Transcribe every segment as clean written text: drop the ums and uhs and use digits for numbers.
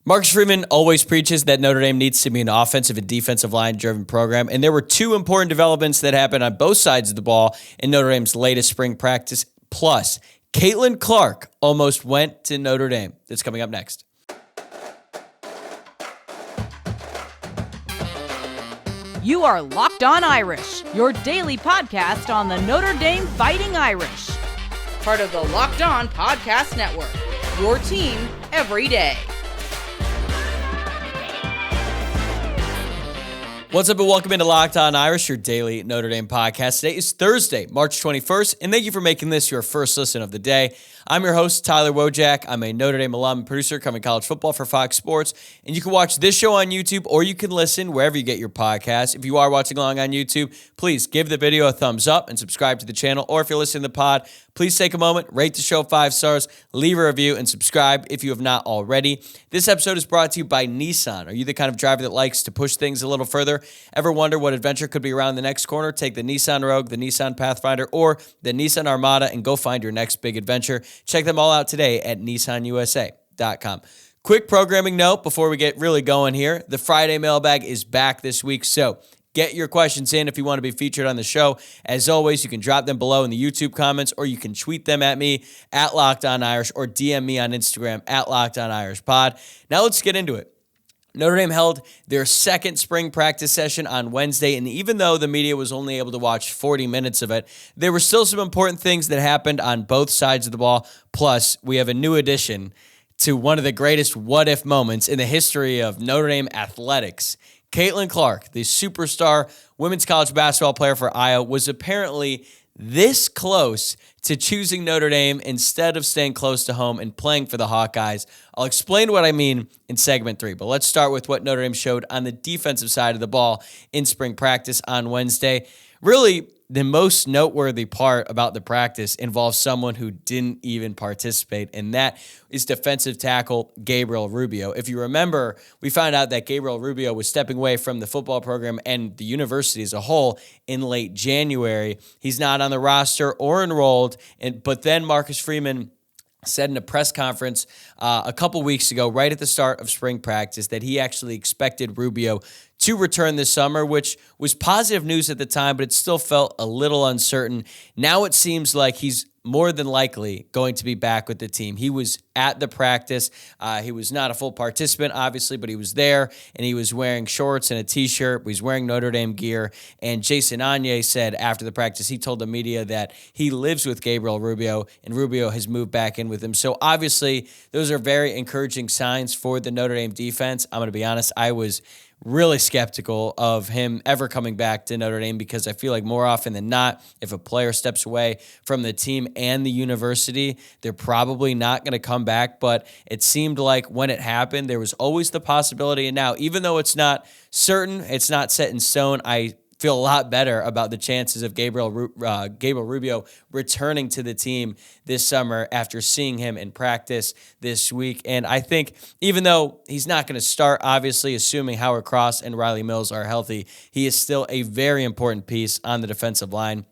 Marcus Freeman always preaches that Notre Dame needs to be an offensive and defensive line-driven program, and there were two important developments that happened on both sides of the ball in Notre Dame's latest spring practice. Plus, Caitlyn Clark almost went to Notre Dame. That's coming up next. You are Locked On Irish, your daily podcast on the Notre Dame Fighting Irish. Part of the Locked On Podcast Network, your team every day. What's up and welcome into Locked On Irish, your daily Notre Dame podcast. Today is Thursday, March 21st, and thank you for making this your first listen of the day. I'm your host, Tyler Wojciak. I'm a Notre Dame alum and producer covering college football for Fox Sports, and you can watch this show on YouTube or you can listen wherever you get your podcasts. If you are watching along on YouTube, please give the video a thumbs up and subscribe to the channel, or if you're listening to the pod, please take a moment, rate the show 5 stars, leave a review, and subscribe if you have not already. This episode is brought to you by Nissan. Are you the kind of driver that likes to push things a little further? Ever wonder what adventure could be around the next corner? Take the Nissan Rogue, the Nissan Pathfinder, or the Nissan Armada and go find your next big adventure. Check them all out today at nissanusa.com. Quick programming note before we get really going here. The Friday mailbag is back this week, so get your questions in if you want to be featured on the show. As always, you can drop them below in the YouTube comments, or you can tweet them at me at Locked On Irish, or DM me on Instagram at Locked On Irish Pod. Now let's get into it. Notre Dame held their second spring practice session on Wednesday, and even though the media was only able to watch 40 minutes of it, there were still some important things that happened on both sides of the ball. Plus, we have a new addition to one of the greatest what-if moments in the history of Notre Dame athletics. Caitlyn Clark, the superstar women's college basketball player for Iowa, was apparently this close to choosing Notre Dame instead of staying close to home and playing for the Hawkeyes. I'll explain what I mean in segment 3, but let's start with what Notre Dame showed on the defensive side of the ball in spring practice on Wednesday. Really, the most noteworthy part about the practice involves someone who didn't even participate, and that is defensive tackle Gabriel Rubio. If you remember, we found out that Gabriel Rubio was stepping away from the football program and the university as a whole in late January. He's not on the roster or enrolled, but then Marcus Freeman said in a press conference a couple weeks ago, right at the start of spring practice, that he actually expected Rubio to return this summer, which was positive news at the time, but it still felt a little uncertain. Now it seems like he's more than likely going to be back with the team. He was at the practice. He was not a full participant, obviously, but he was there, and he was wearing shorts and a T-shirt. He was wearing Notre Dame gear, and Jason Anye said after the practice, he told the media that he lives with Gabriel Rubio, and Rubio has moved back in with him. So obviously, those are very encouraging signs for the Notre Dame defense. I'm going to be honest, I was really skeptical of him ever coming back to Notre Dame because I feel like more often than not, if a player steps away from the team and the university, they're probably not going to come back. But it seemed like when it happened, there was always the possibility. And now, even though it's not certain, it's not set in stone, I feel a lot better about the chances of Gabriel Rubio returning to the team this summer after seeing him in practice this week. And I think even though he's not going to start, obviously, assuming Howard Cross and Riley Mills are healthy, he is still a very important piece on the defensive line.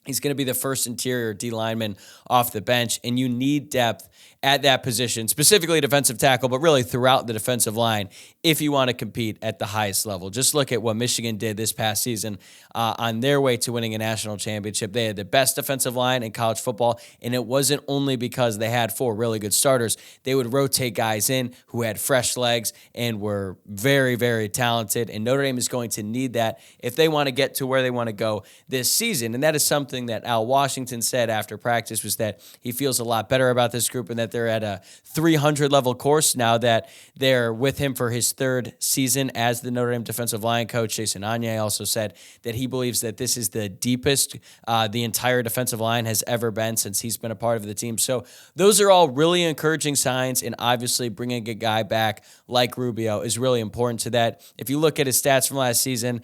He's going to be the first interior D lineman off the bench, and you need depth at that position, specifically defensive tackle, but really throughout the defensive line if you want to compete at the highest level. Just look at what Michigan did this past season on their way to winning a national championship. They had the best defensive line in college football, and it wasn't only because they had 4 really good starters. They would rotate guys in who had fresh legs and were very, very talented, and Notre Dame is going to need that if they want to get to where they want to go this season. And that is something that Al Washington said after practice, was that he feels a lot better about this group and that they're at a 300 level course now that they're with him for his 3rd season as the Notre Dame defensive line coach. Jason Anye also said that he believes that this is the deepest the entire defensive line has ever been since he's been a part of the team. So those are all really encouraging signs, and obviously bringing a guy back like Rubio is really important to that. If you look at his stats from last season,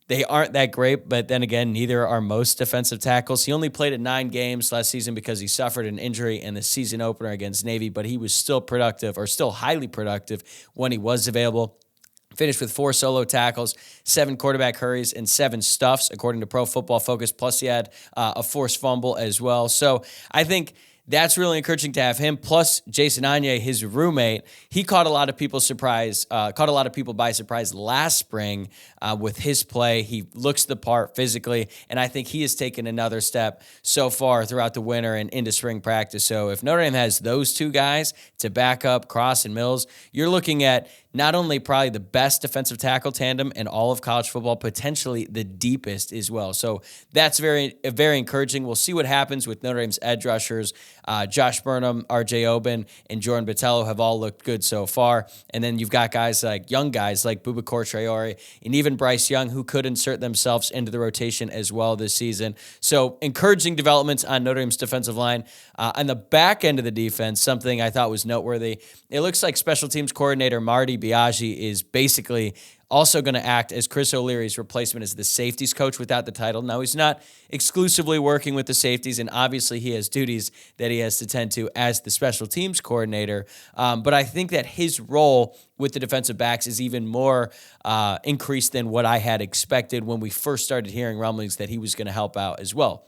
they aren't that great, but then again, neither are most defensive tackles. He only played in 9 games last season because he suffered an injury in the season opener against Navy, but he was still productive, or still highly productive, when he was available. Finished with 4 solo tackles, 7 quarterback hurries, and 7 stuffs, according to Pro Football Focus. Plus, he had a forced fumble as well. So I think that's really encouraging to have him. Plus, Jason Anye, his roommate, he caught a lot of people by surprise last spring with his play. He looks the part physically, and I think he has taken another step so far throughout the winter and into spring practice. So if Notre Dame has those two guys to back up Cross and Mills, you're looking at not only probably the best defensive tackle tandem in all of college football, potentially the deepest as well. So that's very, very encouraging. We'll see what happens with Notre Dame's edge rushers. Josh Burnham, RJ Oben, and Jordan Botelho have all looked good so far. And then you've got young guys like Bubakar Traore and even Bryce Young, who could insert themselves into the rotation as well this season. So encouraging developments on Notre Dame's defensive line. On the back end of the defense, something I thought was noteworthy, it looks like special teams coordinator Marty Biaggi is basically also going to act as Chris O'Leary's replacement as the safeties coach without the title. Now, he's not exclusively working with the safeties, and obviously he has duties that he has to tend to as the special teams coordinator. But I think that his role with the defensive backs is even more increased than what I had expected when we first started hearing rumblings that he was going to help out as well.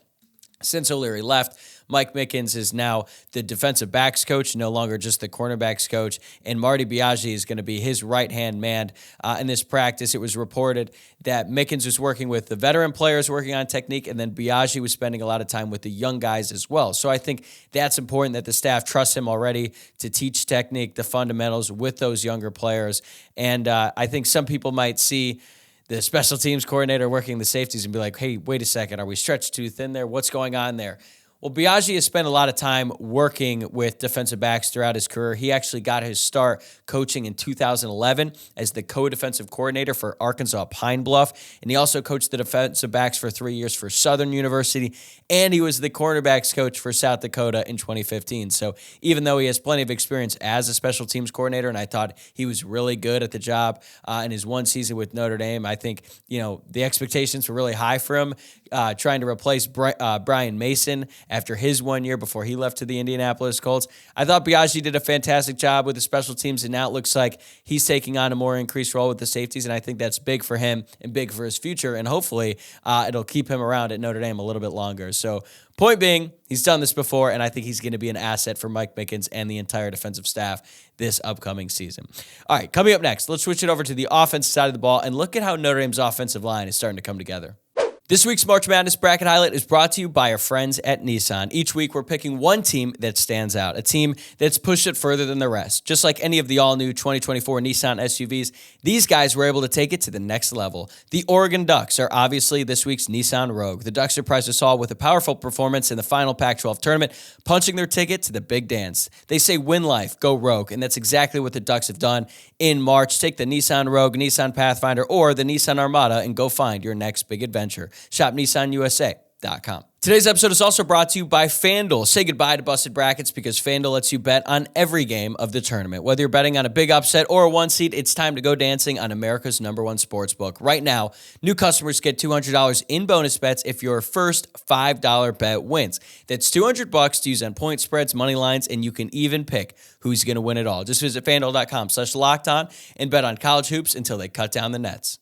Since O'Leary left, Mike Mickens is now the defensive backs coach, no longer just the cornerbacks coach, and Marty Biaggi is going to be his right-hand man in this practice. It was reported that Mickens was working with the veteran players working on technique, and then Biaggi was spending a lot of time with the young guys as well. So I think that's important that the staff trusts him already to teach technique, the fundamentals with those younger players. And I think some people might see the special teams coordinator working the safeties and be like, hey, wait a second, are we stretched too thin there? What's going on there? Well, Biaggi has spent a lot of time working with defensive backs throughout his career. He actually got his start coaching in 2011 as the co-defensive coordinator for Arkansas Pine Bluff, and he also coached the defensive backs for 3 years for Southern University, and he was the cornerbacks coach for South Dakota in 2015. So even though he has plenty of experience as a special teams coordinator, and I thought he was really good at the job in his one season with Notre Dame, I think the expectations were really high for him, trying to replace Brian Mason after his 1 year before he left to the Indianapolis Colts. I thought Biaggi did a fantastic job with the special teams, and now it looks like he's taking on a more increased role with the safeties, and I think that's big for him and big for his future, and hopefully it'll keep him around at Notre Dame a little bit longer. So point being, he's done this before, and I think he's going to be an asset for Mike Mickens and the entire defensive staff this upcoming season. All right, coming up next, let's switch it over to the offensive side of the ball and look at how Notre Dame's offensive line is starting to come together. This week's March Madness Bracket Highlight is brought to you by our friends at Nissan. Each week, we're picking one team that stands out, a team that's pushed it further than the rest. Just like any of the all-new 2024 Nissan SUVs, these guys were able to take it to the next level. The Oregon Ducks are obviously this week's Nissan Rogue. The Ducks surprised us all with a powerful performance in the final Pac-12 tournament, punching their ticket to the big dance. They say win life, go Rogue, and that's exactly what the Ducks have done in March. Take the Nissan Rogue, Nissan Pathfinder, or the Nissan Armada and go find your next big adventure. Shop NissanUSA.com. Today's episode is also brought to you by FanDuel. Say goodbye to busted brackets because FanDuel lets you bet on every game of the tournament. Whether you're betting on a big upset or a one seed, it's time to go dancing on America's #1 sportsbook. Right now, new customers get $200 in bonus bets if your first $5 bet wins. That's $200 to use on point spreads, money lines, and you can even pick who's going to win it all. Just visit FanDuel.com/lockedon and bet on college hoops until they cut down the nets.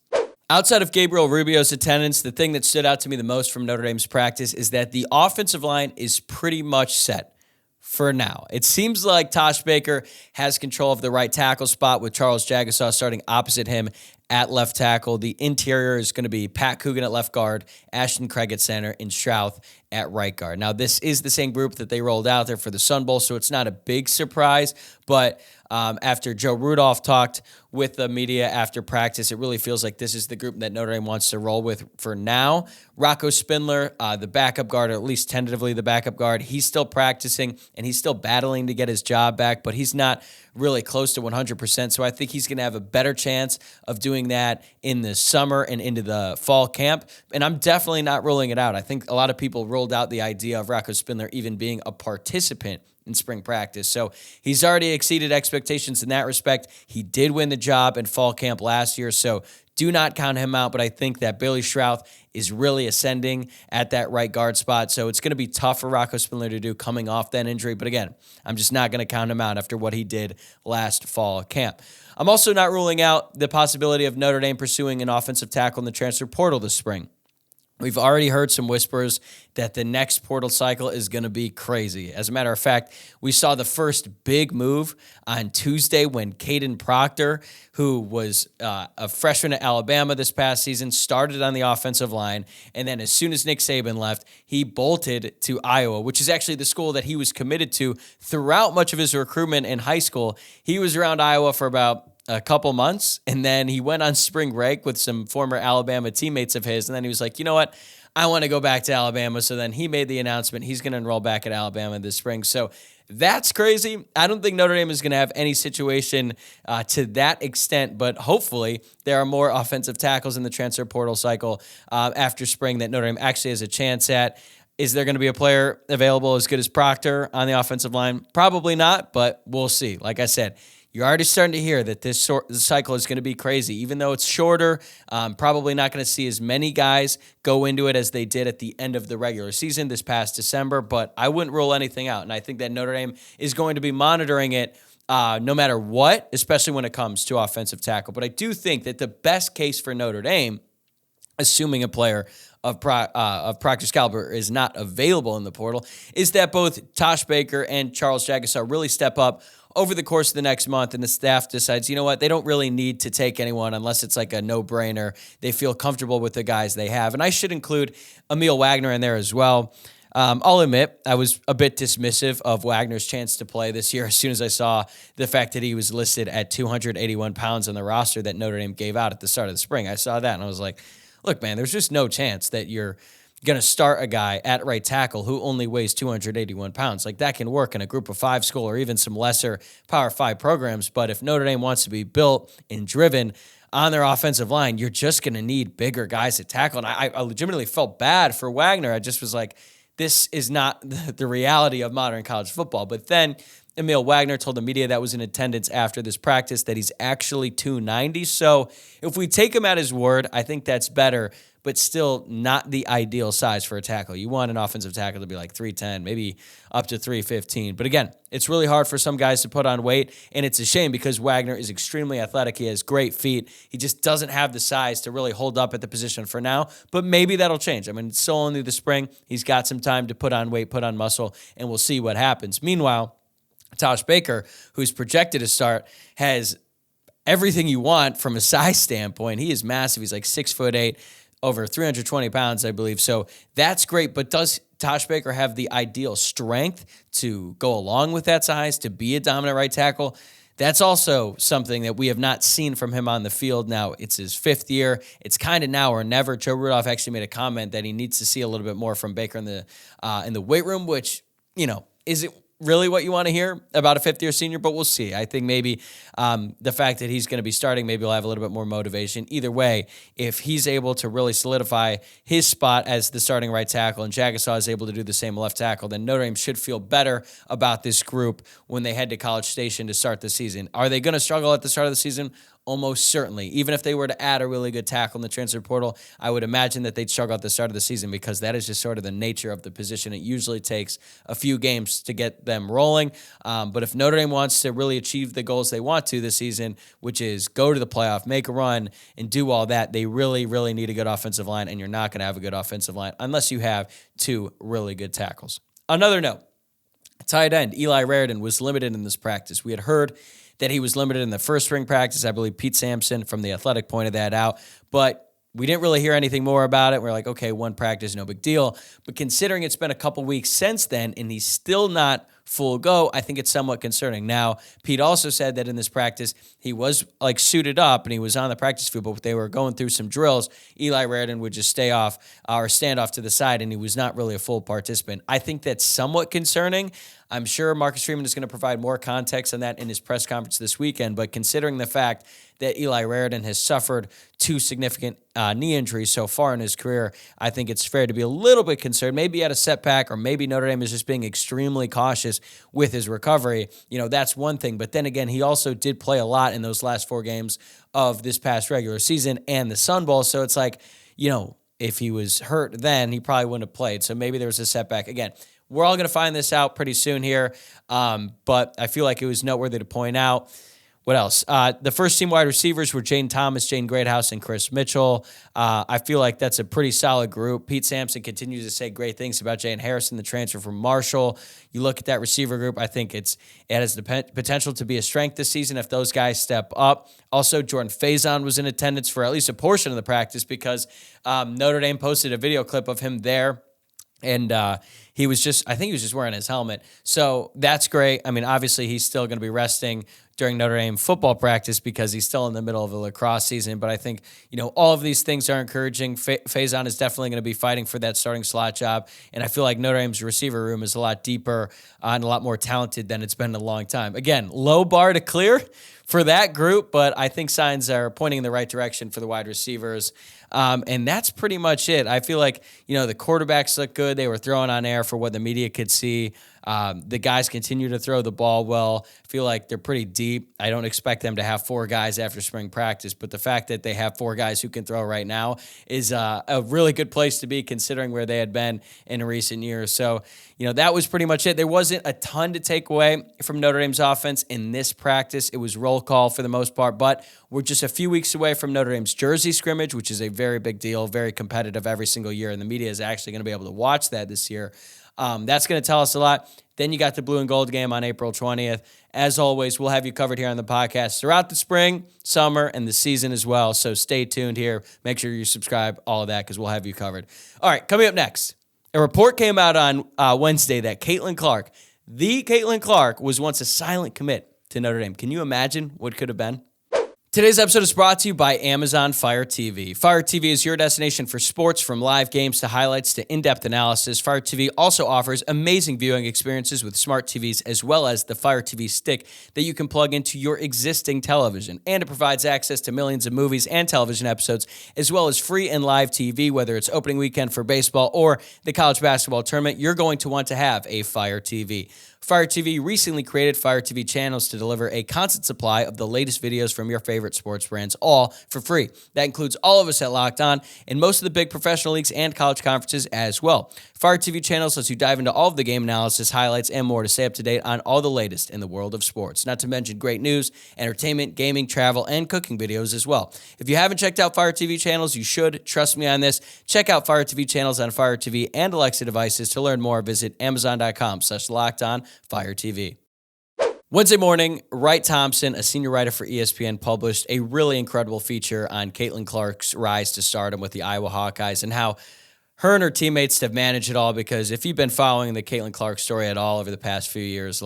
Outside of Gabriel Rubio's attendance, the thing that stood out to me the most from Notre Dame's practice is that the offensive line is pretty much set for now. It seems like Tosh Baker has control of the right tackle spot with Charles Jagasaw starting opposite him at left tackle. The interior is going to be Pat Coogan at left guard, Ashton Craig at center, and Strouth at right guard. Now, this is the same group that they rolled out there for the Sun Bowl, so it's not a big surprise, but after Joe Rudolph talked with the media after practice, it really feels like this is the group that Notre Dame wants to roll with for now. Rocco Spindler, the backup guard, or at least tentatively the backup guard, he's still practicing, and he's still battling to get his job back, but he's not really close to 100%, so I think he's going to have a better chance of doing that in the summer and into the fall camp, and I'm definitely not ruling it out. I think a lot of people rolled out the idea of Rocco Spindler even being a participant in spring practice. So he's already exceeded expectations in that respect. He did win the job in fall camp last year, so do not count him out, but I think that Billy Strouth is really ascending at that right guard spot, so it's going to be tough for Rocco Spindler to do coming off that injury, but again, I'm just not going to count him out after what he did last fall camp. I'm also not ruling out the possibility of Notre Dame pursuing an offensive tackle in the transfer portal this spring. We've already heard some whispers that the next portal cycle is going to be crazy. As a matter of fact, we saw the first big move on Tuesday when Caden Proctor, who was a freshman at Alabama this past season, started on the offensive line. And then as soon as Nick Saban left, he bolted to Iowa, which is actually the school that he was committed to throughout much of his recruitment in high school. He was around Iowa for about a couple months, and then he went on spring break with some former Alabama teammates of his, and then he was like, you know what, I want to go back to Alabama. So then he made the announcement he's going to enroll back at Alabama this spring. So that's crazy. I don't think Notre Dame is going to have any situation to that extent, but hopefully there are more offensive tackles in the transfer portal cycle after spring that Notre Dame actually has a chance at. Is there going to be a player available as good as Proctor on the offensive line? Probably not, but we'll see. Like I said, you're already starting to hear that this cycle is going to be crazy. Even though it's shorter, probably not going to see as many guys go into it as they did at the end of the regular season this past December, but I wouldn't rule anything out. And I think that Notre Dame is going to be monitoring it no matter what, especially when it comes to offensive tackle. But I do think that the best case for Notre Dame, assuming a player of Proctor's caliber is not available in the portal, is that both Tosh Baker and Charles Jagusah really step up over the course of the next month, and the staff decides, you know what, they don't really need to take anyone unless it's like a no-brainer. They feel comfortable with the guys they have. And I should include Emil Wagner in there as well. I'll admit I was a bit dismissive of Wagner's chance to play this year as soon as I saw the fact that he was listed at 281 pounds on the roster that Notre Dame gave out at the start of the spring. I saw that and I was like, look, man, there's just no chance that you're going to start a guy at right tackle who only weighs 281 pounds. Like, that can work in a group of five school or even some lesser Power 5 programs. But if Notre Dame wants to be built and driven on their offensive line, you're just going to need bigger guys at tackle. And I legitimately felt bad for Wagner. I just was like, this is not the reality of modern college football. But then Emil Wagner told the media that was in attendance after this practice that he's actually 290. So if we take him at his word, I think that's better, but still not the ideal size for a tackle. You want an offensive tackle to be like 310, maybe up to 315. But again, it's really hard for some guys to put on weight, and it's a shame because Wagner is extremely athletic. He has great feet. He just doesn't have the size to really hold up at the position for now, but maybe that'll change. I mean, it's still only the spring. He's got some time to put on weight, put on muscle, and we'll see what happens. Meanwhile, Tosh Baker, who's projected to start, has everything you want from a size standpoint. He is massive. He's like 6'8", over 320 pounds, I believe. So that's great. But does Tosh Baker have the ideal strength to go along with that size, to be a dominant right tackle? That's also something that we have not seen from him on the field. Now, it's his fifth year. It's kind of now or never. Joe Rudolph actually made a comment that he needs to see a little bit more from Baker in the weight room, which, you know, is it really what you want to hear about a fifth-year senior? But we'll see. I think maybe the fact that he's going to be starting, maybe he'll have a little bit more motivation. Either way, if he's able to really solidify his spot as the starting right tackle and Jagusah is able to do the same left tackle, then Notre Dame should feel better about this group when they head to College Station to start the season. Are they going to struggle at the start of the season? Almost certainly. Even if they were to add a really good tackle in the transfer portal, I would imagine that they'd struggle at the start of the season because that is just sort of the nature of the position. It usually takes a few games to get them rolling. But if Notre Dame wants to really achieve the goals they want to this season, which is go to the playoff, make a run, and do all that, they really, really need a good offensive line, and you're not going to have a good offensive line unless you have two really good tackles. Another note, tight end Eli Raridan was limited in this practice. We had heard that he was limited in the first spring practice. I believe Pete Sampson from The Athletic pointed that out, but we didn't really hear anything more about it. We're like, okay, one practice, no big deal. But considering it's been a couple weeks since then and he's still not full go, I think it's somewhat concerning. Now, Pete also said that in this practice, he was like suited up and he was on the practice field, but they were going through some drills. Eli Raridan would just stand off to the side, and he was not really a full participant. I think that's somewhat concerning. I'm sure Marcus Freeman is going to provide more context on that in his press conference this weekend, but considering the fact that Eli Raridan has suffered two significant knee injuries so far in his career, I think it's fair to be a little bit concerned. Maybe he had a setback, or maybe Notre Dame is just being extremely cautious with his recovery. You know, that's one thing. But then again, he also did play a lot in those last 4 games of this past regular season and the Sun Bowl. So it's like, you know, if he was hurt then, he probably wouldn't have played. So maybe there was a setback. Again, we're all going to find this out pretty soon here, but I feel like it was noteworthy to point out. What else? The first team wide receivers were Jane Thomas, Jane Greathouse, and Chris Mitchell. I feel like that's a pretty solid group. Pete Sampson continues to say great things about Jane Harrison, the transfer from Marshall. You look at that receiver group, I think it has the potential to be a strength this season if those guys step up. Also, Jordan Faison was in attendance for at least a portion of the practice because Notre Dame posted a video clip of him there. And I think he was just wearing his helmet. So that's great. I mean, obviously, he's still going to be resting during Notre Dame football practice because he's still in the middle of the lacrosse season. But I think, all of these things are encouraging. Faison is definitely going to be fighting for that starting slot job. And I feel like Notre Dame's receiver room is a lot deeper and a lot more talented than it's been in a long time. Again, low bar to clear for that group, but I think signs are pointing in the right direction for the wide receivers. And that's pretty much it. I feel like, the quarterbacks look good. They were throwing on air for what the media could see. The guys continue to throw the ball well. I feel like they're pretty deep. I don't expect them to have 4 guys after spring practice, but the fact that they have 4 guys who can throw right now is a really good place to be considering where they had been in recent years. So, that was pretty much it. There wasn't a ton to take away from Notre Dame's offense in this practice. It was roll call for the most part, but we're just a few weeks away from Notre Dame's Jersey scrimmage, which is a very big deal, very competitive every single year, and the media is actually going to be able to watch that this year. That's going to tell us a lot. Then you got the blue and gold game on April 20th. As always, we'll have you covered here on the podcast throughout the spring, summer, and the season as well. So stay tuned here. Make sure you subscribe, all of that, because we'll have you covered. All right, coming up next, a report came out on Wednesday that Caitlyn Clark, was once a silent commit to Notre Dame. Can you imagine what could have been? Today's episode is brought to you by Amazon Fire TV. Fire TV is your destination for sports, from live games to highlights to in-depth analysis. Fire TV also offers amazing viewing experiences with smart TVs, as well as the Fire TV stick that you can plug into your existing television. And it provides access to millions of movies and television episodes, as well as free and live TV, whether it's opening weekend for baseball or the college basketball tournament. You're going to want to have a Fire TV. Fire TV recently created Fire TV channels to deliver a constant supply of the latest videos from your favorite sports brands, all for free. That includes all of us at Locked On and most of the big professional leagues and college conferences as well. Fire TV channels lets you dive into all of the game analysis, highlights, and more to stay up to date on all the latest in the world of sports. Not to mention great news, entertainment, gaming, travel, and cooking videos as well. If you haven't checked out Fire TV channels, you should. Trust me on this. Check out Fire TV channels on Fire TV and Alexa devices. To learn more, visit amazon.com/lockedon Fire TV. Wednesday morning, Wright Thompson, a senior writer for ESPN, published a really incredible feature on Caitlyn Clark's rise to stardom with the Iowa Hawkeyes and how her and her teammates have managed it all. Because if you've been following the Caitlyn Clark story at all over the past few years,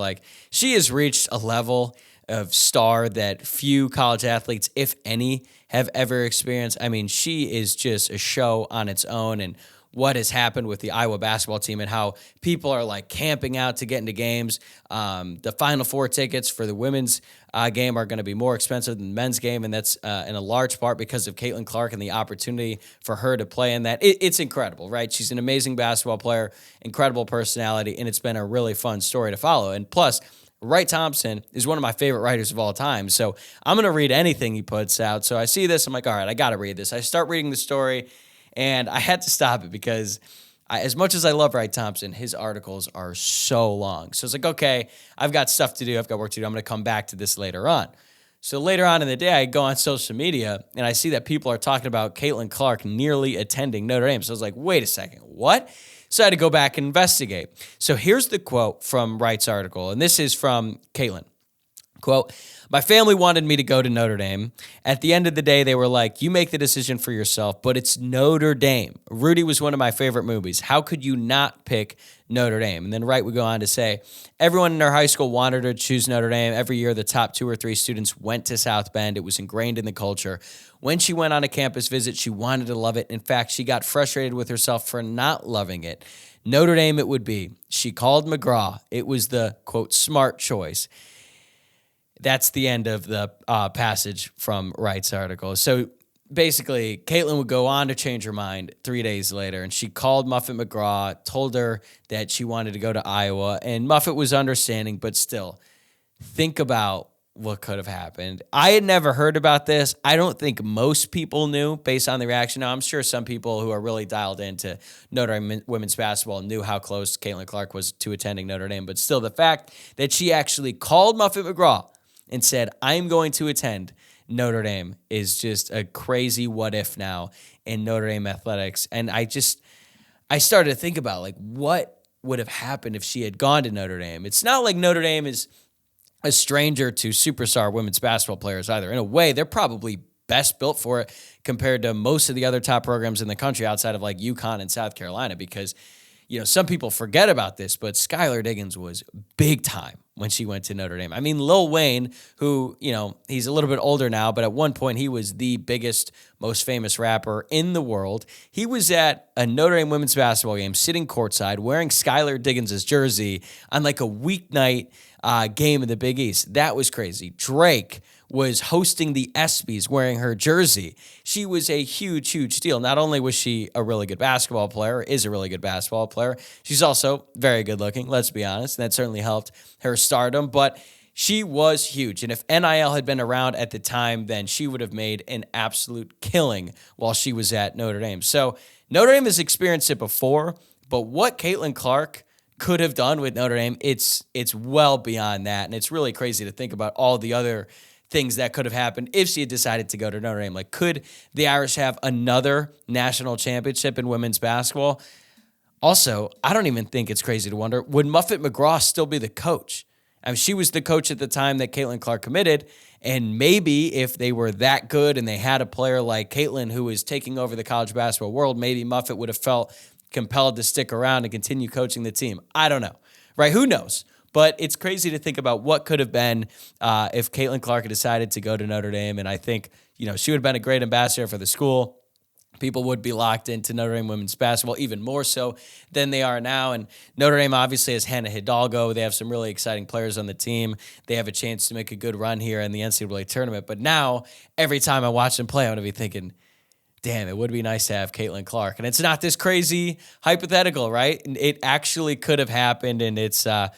she has reached a level of star that few college athletes, if any, have ever experienced. I mean, she is just a show on its own, and what has happened with the Iowa basketball team and how people are camping out to get into games. The Final Four tickets for the women's game are going to be more expensive than the men's game, and that's in a large part because of Caitlyn Clark and the opportunity for her to play in that. It's incredible, right? She's an amazing basketball player, incredible personality, and it's been a really fun story to follow. And plus, Wright Thompson is one of my favorite writers of all time, so I'm going to read anything he puts out. So I see this, I'm like, all right, I got to read this. I start reading the story, and I had to stop it because as much as I love Wright Thompson, his articles are so long. So it's like, okay, I've got stuff to do. I've got work to do. I'm going to come back to this later on. So later on in the day, I go on social media, and I see that people are talking about Caitlyn Clark nearly attending Notre Dame. So I was like, wait a second, what? So I had to go back and investigate. So here's the quote from Wright's article, and this is from Caitlyn. Quote, "My family wanted me to go to Notre Dame. At the end of the day, they were like, you make the decision for yourself, but it's Notre Dame. Rudy was one of my favorite movies. How could you not pick Notre Dame?" And then Wright would go on to say, "Everyone in our high school wanted her to choose Notre Dame. Every year, the top 2 or 3 students went to South Bend. It was ingrained in the culture. When she went on a campus visit, she wanted to love it. In fact, she got frustrated with herself for not loving it. Notre Dame it would be. She called McGraw. It was the, quote, smart choice." That's the end of the passage from Wright's article. So basically, Caitlyn would go on to change her mind 3 days later, and she called Muffet McGraw, told her that she wanted to go to Iowa, and Muffet was understanding, but still, think about what could have happened. I had never heard about this. I don't think most people knew based on the reaction. Now, I'm sure some people who are really dialed into Notre Dame women's basketball knew how close Caitlyn Clark was to attending Notre Dame, but still, the fact that she actually called Muffet McGraw, and said, I'm going to attend Notre Dame, is just a crazy what if now in Notre Dame athletics. And I started to think about like what would have happened if she had gone to Notre Dame. It's not like Notre Dame is a stranger to superstar women's basketball players either. In a way, they're probably best built for it compared to most of the other top programs in the country outside of like UConn and South Carolina, because some people forget about this, but Skylar Diggins was big time when she went to Notre Dame. I mean, Lil Wayne, who, he's a little bit older now, but at one point he was the biggest, most famous rapper in the world. He was at a Notre Dame women's basketball game, sitting courtside, wearing Skylar Diggins' jersey on like a weeknight game in the Big East. That was crazy. Drake was hosting the ESPYs wearing her jersey. She was a huge, huge deal. Not only was she a really good basketball player, is a really good basketball player, she's also very good looking, let's be honest. And that certainly helped her stardom, but she was huge. And if NIL had been around at the time, then she would have made an absolute killing while she was at Notre Dame. So Notre Dame has experienced it before, but what Caitlyn Clark could have done with Notre Dame, it's well beyond that. And it's really crazy to think about all the other things that could have happened if she had decided to go to Notre Dame. Like, could the Irish have another national championship in women's basketball? Also, I don't even think it's crazy to wonder, would Muffet McGraw still be the coach? I mean, she was the coach at the time that Caitlyn Clark committed, and maybe if they were that good and they had a player like Caitlyn who was taking over the college basketball world, maybe Muffet would have felt compelled to stick around and continue coaching the team. I don't know, right? Who knows? But it's crazy to think about what could have been if Caitlyn Clark had decided to go to Notre Dame. And I think, she would have been a great ambassador for the school. People would be locked into Notre Dame women's basketball even more so than they are now. And Notre Dame obviously has Hannah Hidalgo. They have some really exciting players on the team. They have a chance to make a good run here in the NCAA tournament. But now, every time I watch them play, I'm going to be thinking, damn, it would be nice to have Caitlyn Clark. And it's not this crazy hypothetical, right? It actually could have happened, and it's, I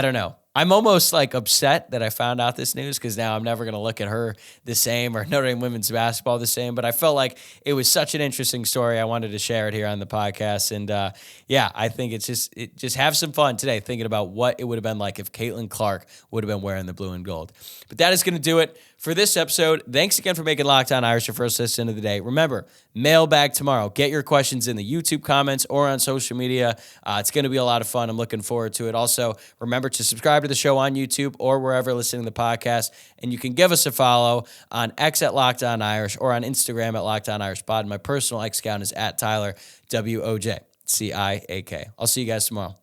don't know. I'm almost like upset that I found out this news because now I'm never going to look at her the same or Notre Dame women's basketball the same. But I felt like it was such an interesting story. I wanted to share it here on the podcast. And I think just have some fun today thinking about what it would have been like if Caitlyn Clark would have been wearing the blue and gold. But that is going to do it for this episode. Thanks again for making Locked On Irish your first listen of the day. Remember, mailbag tomorrow. Get your questions in the YouTube comments or on social media. It's going to be a lot of fun. I'm looking forward to it. Also, remember to subscribe to the show on YouTube or wherever listening to the podcast. And you can give us a follow on X at Locked On Irish or on Instagram at Locked On Irish Pod. My personal X account is at Tyler, WOJCIAK. I'll see you guys tomorrow.